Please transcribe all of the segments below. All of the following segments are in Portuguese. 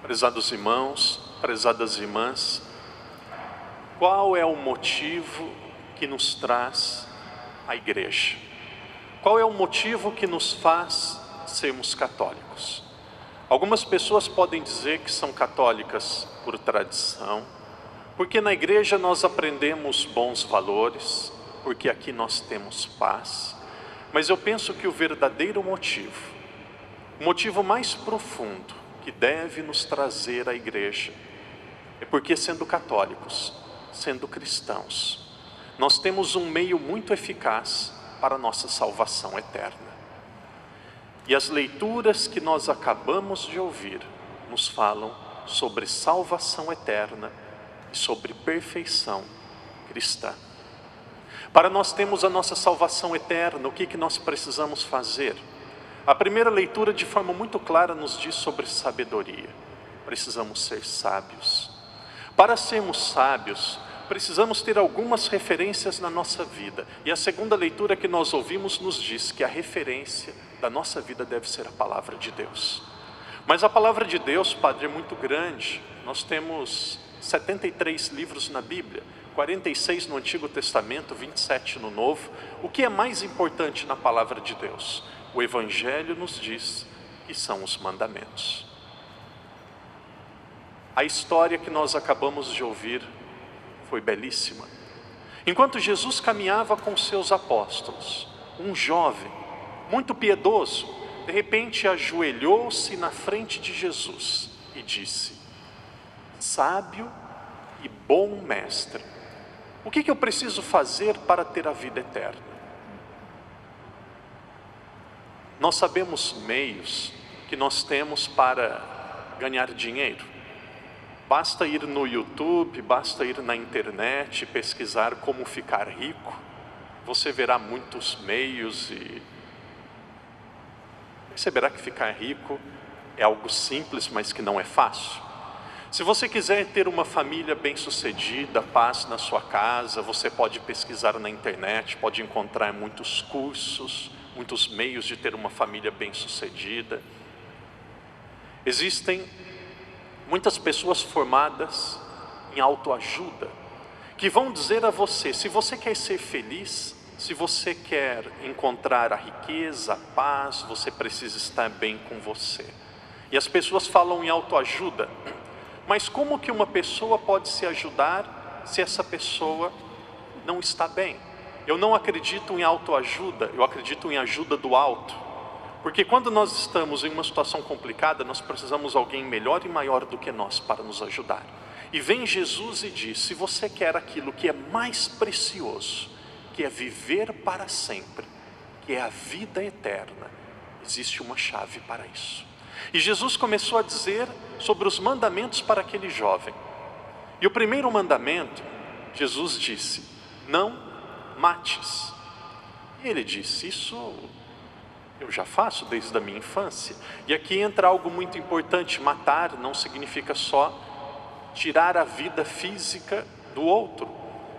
Prezados irmãos, prezadas irmãs, qual é o motivo que nos traz à igreja? Qual é o motivo que nos faz sermos católicos? Algumas pessoas podem dizer que são católicas por tradição, porque na igreja nós aprendemos bons valores, porque aqui nós temos paz. Mas eu penso que o verdadeiro motivo, o motivo mais profundo que deve nos trazer à igreja, é porque sendo católicos, sendo cristãos, nós temos um meio muito eficaz para a nossa salvação eterna. E as leituras que nós acabamos de ouvir nos falam sobre salvação eterna e sobre perfeição cristã. Para nós termos a nossa salvação eterna, o que nós precisamos fazer? A primeira leitura de forma muito clara nos diz sobre sabedoria. Precisamos ser sábios. Para sermos sábios, precisamos ter algumas referências na nossa vida. E a segunda leitura que nós ouvimos nos diz que a referência da nossa vida deve ser a palavra de Deus. Mas a palavra de Deus, Padre, é muito grande. Nós temos 73 livros na Bíblia, 46 no Antigo Testamento, 27 no Novo. O que é mais importante na palavra de Deus? O Evangelho nos diz que são os mandamentos. A história que nós acabamos de ouvir foi belíssima. Enquanto Jesus caminhava com seus apóstolos, um jovem, muito piedoso, de repente ajoelhou-se na frente de Jesus e disse: sábio e bom mestre, o que eu preciso fazer para ter a vida eterna? Nós sabemos meios que nós temos para ganhar dinheiro. Basta ir no YouTube, basta ir na internet, pesquisar como ficar rico. Você verá muitos meios e perceberá que ficar rico é algo simples, mas que não é fácil. Se você quiser ter uma família bem-sucedida, paz na sua casa, você pode pesquisar na internet, pode encontrar muitos cursos, muitos meios de ter uma família bem-sucedida. Existem muitas pessoas formadas em autoajuda, que vão dizer a você, se você quer ser feliz, se você quer encontrar a riqueza, a paz, você precisa estar bem com você. E as pessoas falam em autoajuda, mas como que uma pessoa pode se ajudar se essa pessoa não está bem? Eu não acredito em autoajuda, eu acredito em ajuda do alto. Porque quando nós estamos em uma situação complicada, nós precisamos de alguém melhor e maior do que nós para nos ajudar. E vem Jesus e diz, se você quer aquilo que é mais precioso, que é viver para sempre, que é a vida eterna, existe uma chave para isso. E Jesus começou a dizer sobre os mandamentos para aquele jovem. E o primeiro mandamento, Jesus disse, não mates. E ele disse, isso eu já faço desde a minha infância. E aqui entra algo muito importante, matar não significa só tirar a vida física do outro.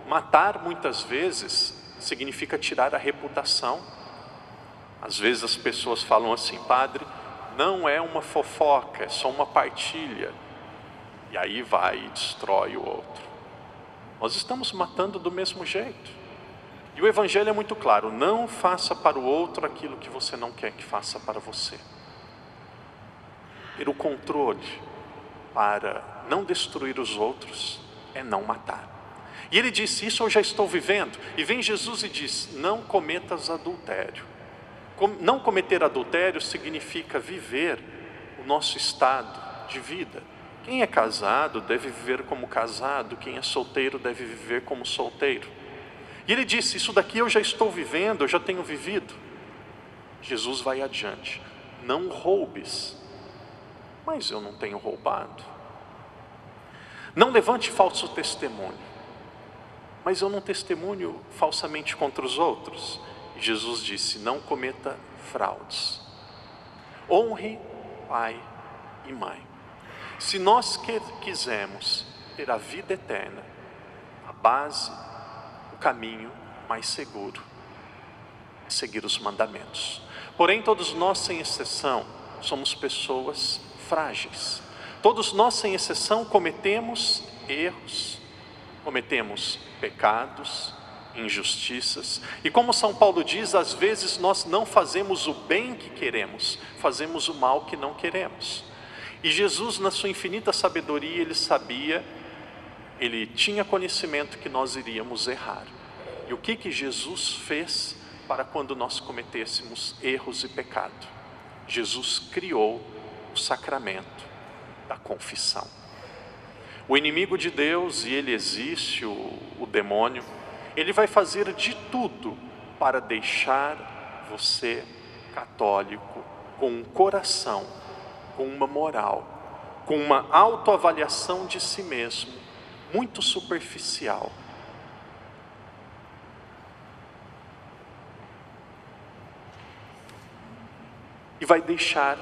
Matar muitas vezes significa tirar a reputação. Às vezes as pessoas falam assim, padre, não é uma fofoca, é só uma partilha. E aí vai e destrói o outro. Nós estamos matando do mesmo jeito. E o Evangelho é muito claro, não faça para o outro aquilo que você não quer que faça para você. Ter o controle para não destruir os outros é não matar. E ele disse, isso eu já estou vivendo. E vem Jesus e diz, não cometas adultério. Não cometer adultério significa viver o nosso estado de vida. Quem é casado deve viver como casado, quem é solteiro deve viver como solteiro. E ele disse, isso daqui eu já estou vivendo, eu já tenho vivido. Jesus vai adiante, não roubes. Mas eu não tenho roubado. Não levante falso testemunho. Mas eu não testemunho falsamente contra os outros. E Jesus disse, não cometa fraudes. Honre pai e mãe. Se nós quisermos ter a vida eterna, a base, o caminho mais seguro é seguir os mandamentos. Porém, todos nós, sem exceção, somos pessoas frágeis. Todos nós, sem exceção, cometemos erros, cometemos pecados, injustiças. E como São Paulo diz, às vezes nós não fazemos o bem que queremos, fazemos o mal que não queremos. E Jesus, na sua infinita sabedoria, ele sabia, ele tinha conhecimento que nós iríamos errar. E o que Jesus fez para quando nós cometêssemos erros e pecado? Jesus criou o sacramento da confissão. O inimigo de Deus, e ele existe, o demônio, ele vai fazer de tudo para deixar você católico com um coração, com uma moral, com uma autoavaliação de si mesmo muito superficial. E vai deixar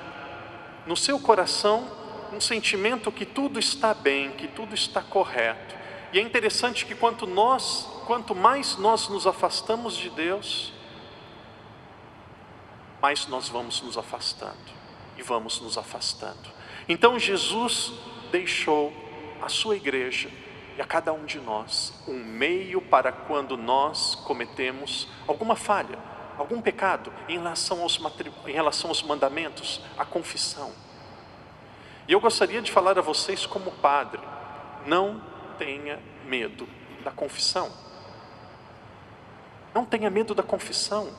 no seu coração um sentimento que tudo está bem, que tudo está correto. E é interessante que quanto mais nós nos afastamos de Deus, mais nós vamos nos afastando e vamos nos afastando. Então Jesus deixou a sua igreja e a cada um de nós um meio para quando nós cometemos alguma falha, algum pecado em relação aos mandamentos, a confissão. E eu gostaria de falar a vocês como padre: não tenha medo da confissão. Não tenha medo da confissão.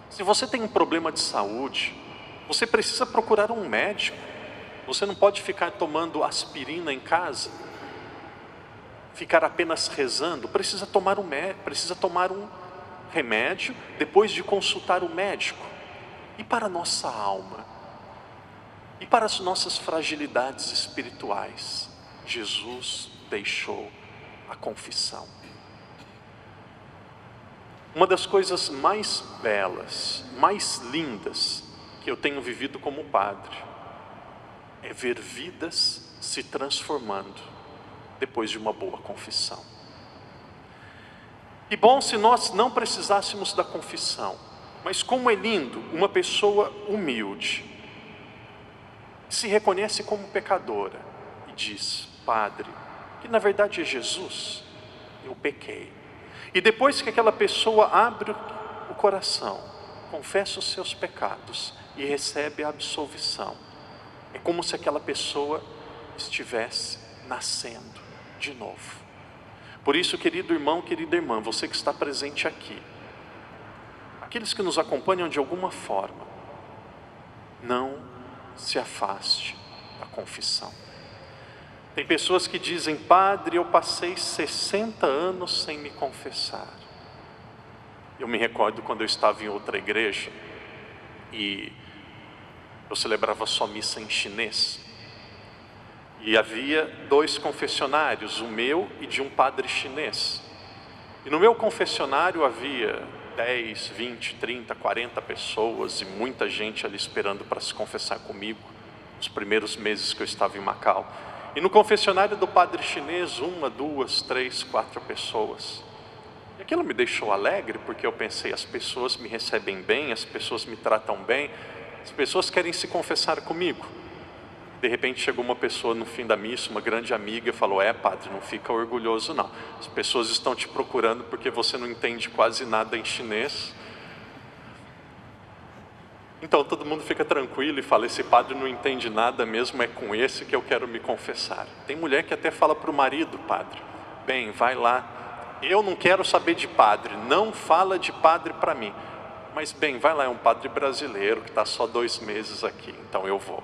Se você tem um problema de saúde, você precisa procurar um médico. Você não pode ficar tomando aspirina em casa, ficar apenas rezando. Precisa tomar um remédio depois de consultar o médico. E para a nossa alma, e para as nossas fragilidades espirituais, Jesus deixou a confissão. Uma das coisas mais belas, mais lindas que eu tenho vivido como padre é ver vidas se transformando depois de uma boa confissão. E bom se nós não precisássemos da confissão, mas como é lindo uma pessoa humilde, se reconhece como pecadora e diz: Padre, que na verdade é Jesus, eu pequei. E depois que aquela pessoa abre o coração, confessa os seus pecados e recebe a absolvição, é como se aquela pessoa estivesse nascendo de novo. Por isso, querido irmão, querida irmã, você que está presente aqui, aqueles que nos acompanham de alguma forma, não se afaste da confissão. Tem pessoas que dizem: Padre, eu passei 60 anos sem me confessar. Eu me recordo quando eu estava em outra igreja e eu celebrava só missa em chinês. E havia 2 confessionários, o meu e de um padre chinês. E no meu confessionário havia 10, 20, 30, 40 pessoas e muita gente ali esperando para se confessar comigo, nos primeiros meses que eu estava em Macau. E no confessionário do padre chinês, 1, 2, 3, 4 pessoas. E aquilo me deixou alegre, porque eu pensei: as pessoas me recebem bem, as pessoas me tratam bem, as pessoas querem se confessar comigo. De repente chegou uma pessoa no fim da missa, uma grande amiga, e falou: padre, não fica orgulhoso não. As pessoas estão te procurando porque você não entende quase nada em chinês. Então todo mundo fica tranquilo e fala: esse padre não entende nada mesmo, é com esse que eu quero me confessar. Tem mulher que até fala para o marido: padre, bem, vai lá, eu não quero saber de padre, não fala de padre para mim. Mas bem, vai lá, é um padre brasileiro que está só 2 meses aqui, então eu vou.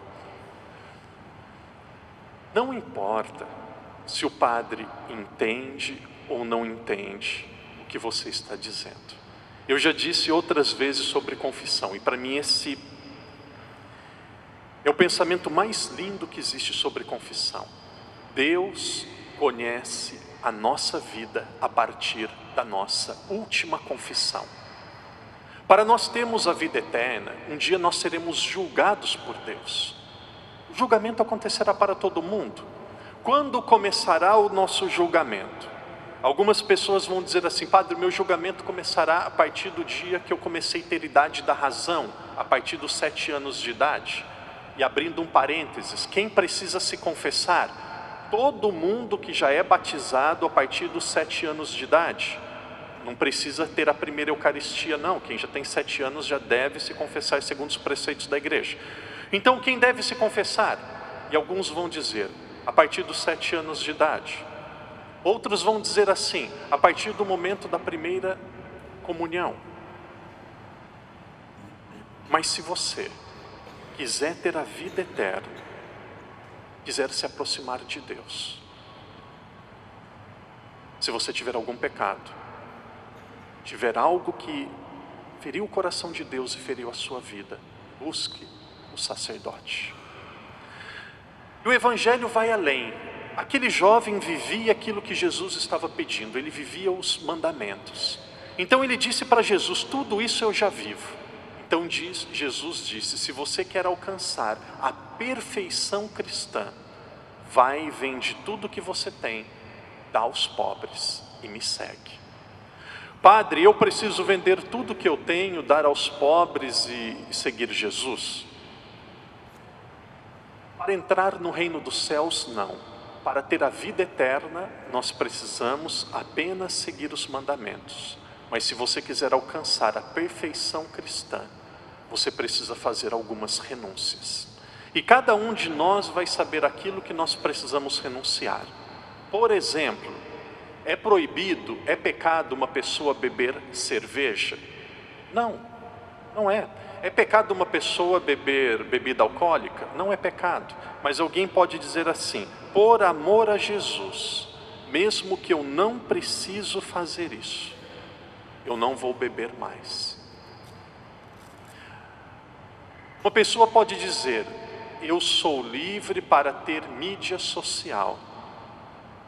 Não importa se o padre entende ou não entende o que você está dizendo. Eu já disse outras vezes sobre confissão, e para mim esse é o pensamento mais lindo que existe sobre confissão. Deus conhece a nossa vida a partir da nossa última confissão. Para nós termos a vida eterna, um dia nós seremos julgados por Deus. O julgamento acontecerá para todo mundo. Quando começará o nosso julgamento? Algumas pessoas vão dizer assim: padre, meu julgamento começará a partir do dia que eu comecei a ter idade da razão, a partir dos 7 anos de idade. E abrindo um parênteses, quem precisa se confessar? Todo mundo que já é batizado a partir dos 7 anos de idade. Não precisa ter a primeira Eucaristia, não. Quem já tem 7 anos já deve se confessar segundo os preceitos da igreja. Então, quem deve se confessar? E alguns vão dizer, a partir dos 7 anos de idade. Outros vão dizer assim, a partir do momento da primeira comunhão. Mas se você quiser ter a vida eterna, quiser se aproximar de Deus, se você tiver algum pecado, tiver algo que feriu o coração de Deus e feriu a sua vida, busque o sacerdote. E o Evangelho vai além. Aquele jovem vivia aquilo que Jesus estava pedindo, ele vivia os mandamentos. Então ele disse para Jesus, tudo isso eu já vivo. Então Jesus disse, se você quer alcançar a perfeição cristã, vai e vende tudo que você tem, dá aos pobres e me segue. Padre, eu preciso vender tudo que eu tenho, dar aos pobres e seguir Jesus? Para entrar no reino dos céus, não. Para ter a vida eterna, nós precisamos apenas seguir os mandamentos. Mas se você quiser alcançar a perfeição cristã, você precisa fazer algumas renúncias. E cada um de nós vai saber aquilo que nós precisamos renunciar. Por exemplo, é proibido, é pecado uma pessoa beber cerveja? Não, não é. É pecado uma pessoa beber bebida alcoólica? Não é pecado. Mas alguém pode dizer assim, por amor a Jesus, mesmo que eu não preciso fazer isso, eu não vou beber mais. Uma pessoa pode dizer, eu sou livre para ter mídia social,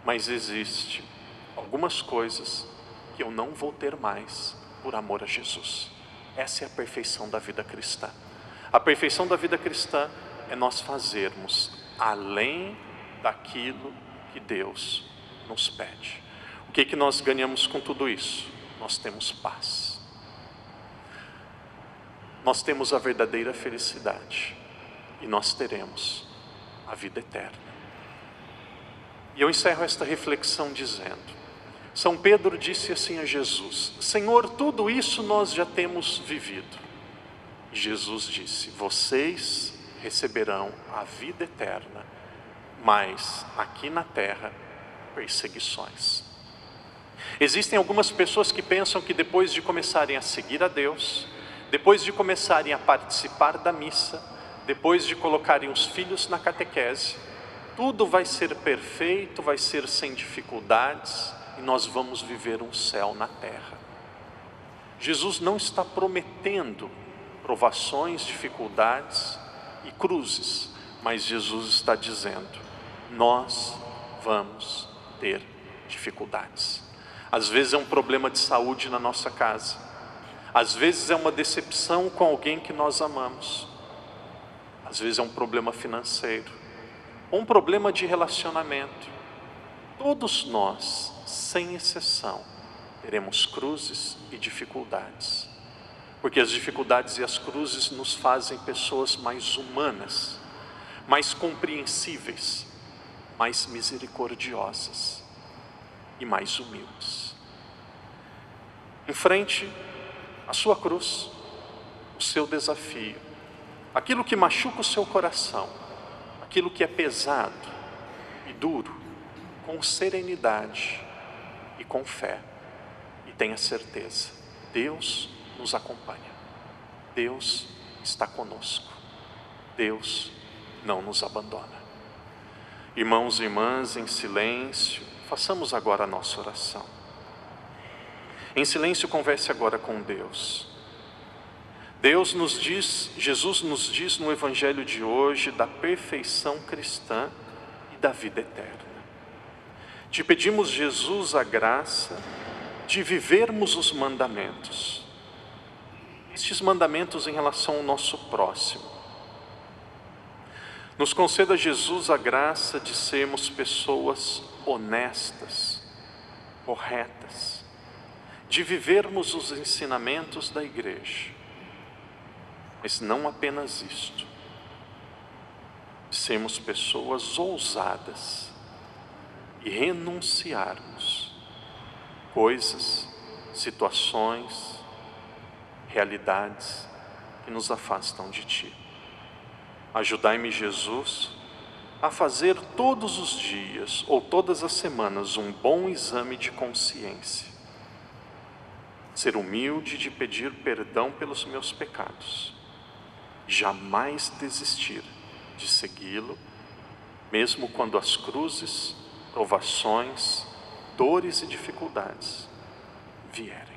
mas existe algumas coisas que eu não vou ter mais por amor a Jesus. Essa é a perfeição da vida cristã. A perfeição da vida cristã é nós fazermos além daquilo que Deus nos pede. O que nós ganhamos com tudo isso? Nós temos paz. Nós temos a verdadeira felicidade e nós teremos a vida eterna. E eu encerro esta reflexão dizendo, São Pedro disse assim a Jesus, Senhor, tudo isso nós já temos vivido. E Jesus disse, vocês receberão a vida eterna, mas aqui na terra, perseguições. Existem algumas pessoas que pensam que depois de começarem a seguir a Deus, depois de começarem a participar da missa, depois de colocarem os filhos na catequese, tudo vai ser perfeito, vai ser sem dificuldades e nós vamos viver um céu na terra. Jesus não está prometendo provações, dificuldades e cruzes, mas Jesus está dizendo, nós vamos ter dificuldades. Às vezes é um problema de saúde na nossa casa. Às vezes é uma decepção com alguém que nós amamos. Às vezes é um problema financeiro. Um problema de relacionamento. Todos nós, sem exceção, teremos cruzes e dificuldades. Porque as dificuldades e as cruzes nos fazem pessoas mais humanas, mais compreensíveis, mais misericordiosas e mais humildes. Enfrente a sua cruz, o seu desafio, aquilo que machuca o seu coração, aquilo que é pesado e duro, com serenidade e com fé. E tenha certeza, Deus nos acompanha, Deus está conosco, Deus não nos abandona. Irmãos e irmãs, em silêncio, façamos agora a nossa oração. Em silêncio, converse agora com Deus. Deus nos diz, Jesus nos diz no Evangelho de hoje da perfeição cristã e da vida eterna. Te pedimos, Jesus, a graça de vivermos os mandamentos. Estes mandamentos em relação ao nosso próximo. Nos conceda, Jesus, a graça de sermos pessoas honestas, corretas, de vivermos os ensinamentos da igreja. Mas não apenas isto, de sermos pessoas ousadas e renunciarmos coisas, situações, realidades que nos afastam de Ti. Ajudai-me, Jesus, a fazer todos os dias ou todas as semanas um bom exame de consciência. Ser humilde de pedir perdão pelos meus pecados. Jamais desistir de segui-lo, mesmo quando as cruzes, provações, dores e dificuldades vierem.